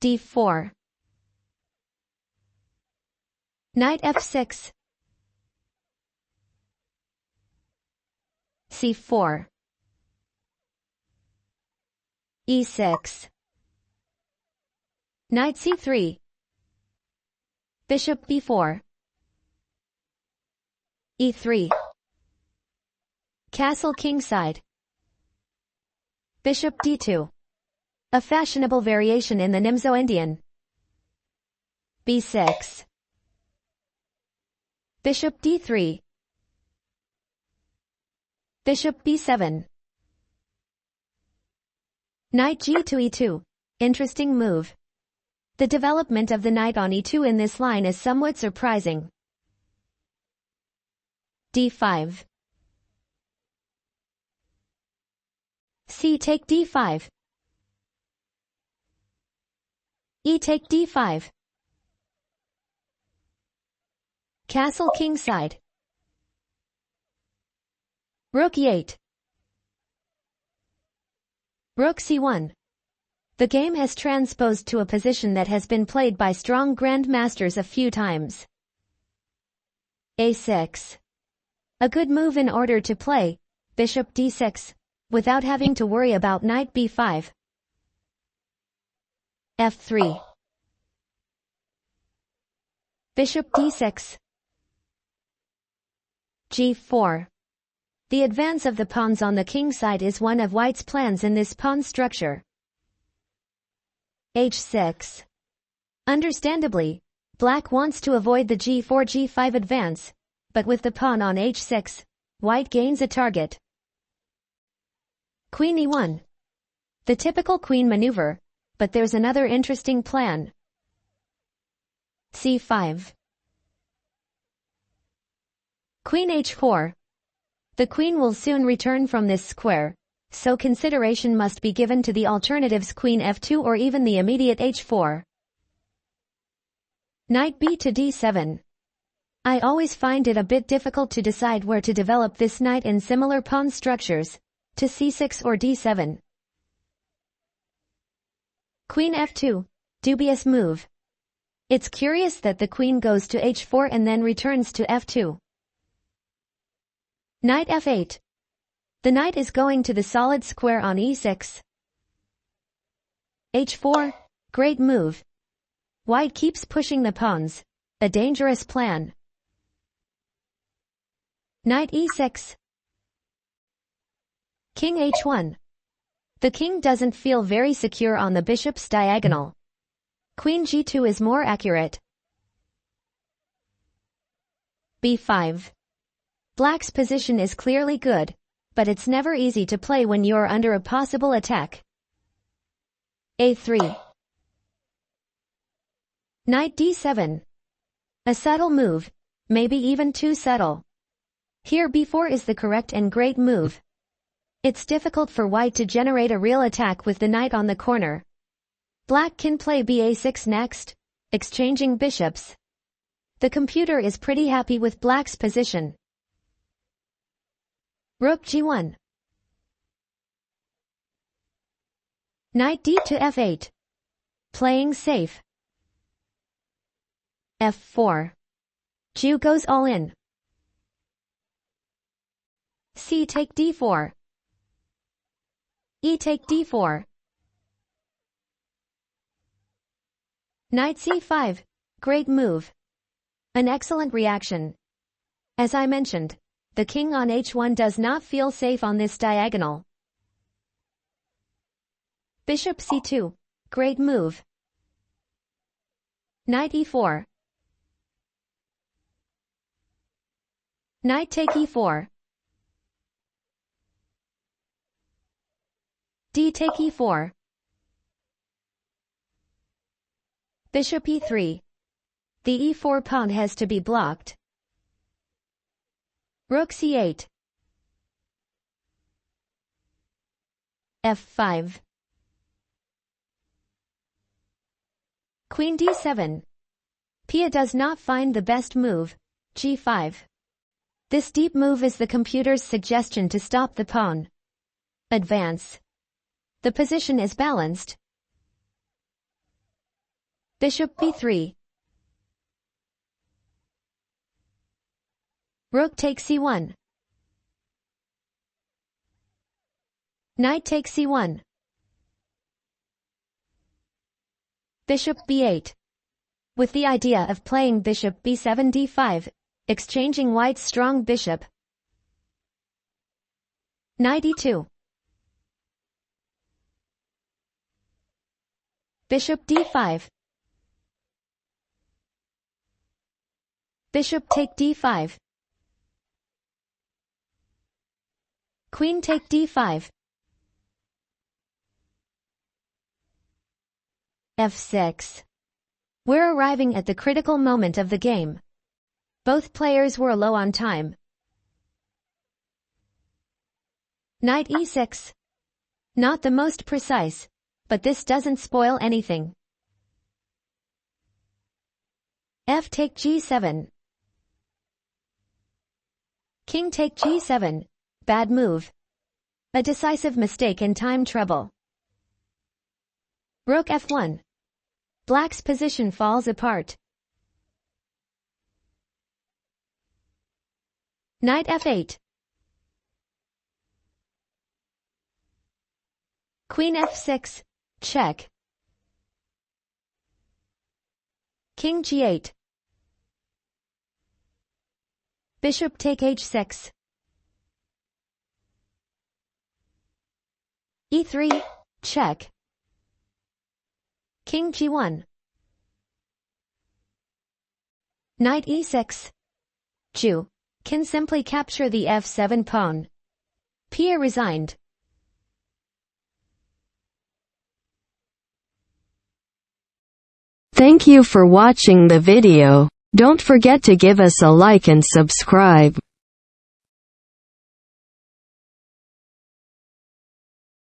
d4. Knight f6. c4. e6. Knight c3. Bishop b4. e3. Castle kingside. Bishop d2. A fashionable variation in the Nimzo-Indian. b6. Bishop d3. Bishop b7. Knight g2 e2. Interesting move. The development of the knight on e2 in this line is somewhat surprising. d5. C take d5. E take d5. Castle kingside. Rook e8. Rook c1. The game has transposed to a position that has been played by strong grandmasters a few times. a6. A good move in order to play bishop d6 without having to worry about knight b5. f3. Bishop d6. g4. The advance of the pawns on the king side is one of white's plans in this pawn structure. h6. Understandably, black wants to avoid the g4-g5 advance, but with the pawn on h6, white gains a target. Queen e1. The typical queen maneuver, but there's another interesting plan. c5. Queen h4. The queen will soon return from this square, so consideration must be given to the alternatives queen f2 or even the immediate h4. Knight b to d7. I always find it a bit difficult to decide where to develop this knight in similar pawn structures, to c6 or d7. Queen f2. Dubious move. It's curious that the queen goes to h4 and then returns to f2. Knight f8. The knight is going to the solid square on e6. h4. Great move. White keeps pushing the pawns. A dangerous plan. Knight e6. King h1. The king doesn't feel very secure on the bishop's diagonal. Queen g2 is more accurate. b5. Black's position is clearly good, but it's never easy to play when you're under a possible attack. a3. Knight d7. A subtle move, maybe even too subtle. Here b4 is the correct and great move. It's difficult for white to generate a real attack with the knight on the corner. Black can play ba6 next, exchanging bishops. The computer is pretty happy with black's position. Rook g1. Knight d to f8. Playing safe. f4. Jew goes all in. C take d4. E take d4. Knight c5. Great move. An excellent reaction. As I mentioned, the king on h1 does not feel safe on this diagonal. Bishop c2. Great move. Knight e4. Knight take e4. D take e4. Bishop e3. The e4 pawn has to be blocked. Rook c8. f5. Queen d7. Pia does not find the best move, g5. This deep move is the computer's suggestion to stop the pawn. Advance. The position is balanced. Bishop b3. Rook takes c1. Knight takes c1. Bishop b8. With the idea of playing bishop b7 d5, exchanging white's strong bishop. Knight e2. Bishop d5. Bishop take d5. Queen take d5. f6. We're arriving at the critical moment of the game. Both players were low on time. Knight e6. Not the most precise, but this doesn't spoil anything. F take g7. King take g7. Bad move. A decisive mistake in time trouble. Rook f1. Black's position falls apart. Knight f8. Queen f6. Check. King g8. Bishop take h6. e3. Check. King g1. Knight e6. Ju can simply capture the f7 pawn. Pia resigned. Thank you for watching the video. Don't forget to give us a like and subscribe.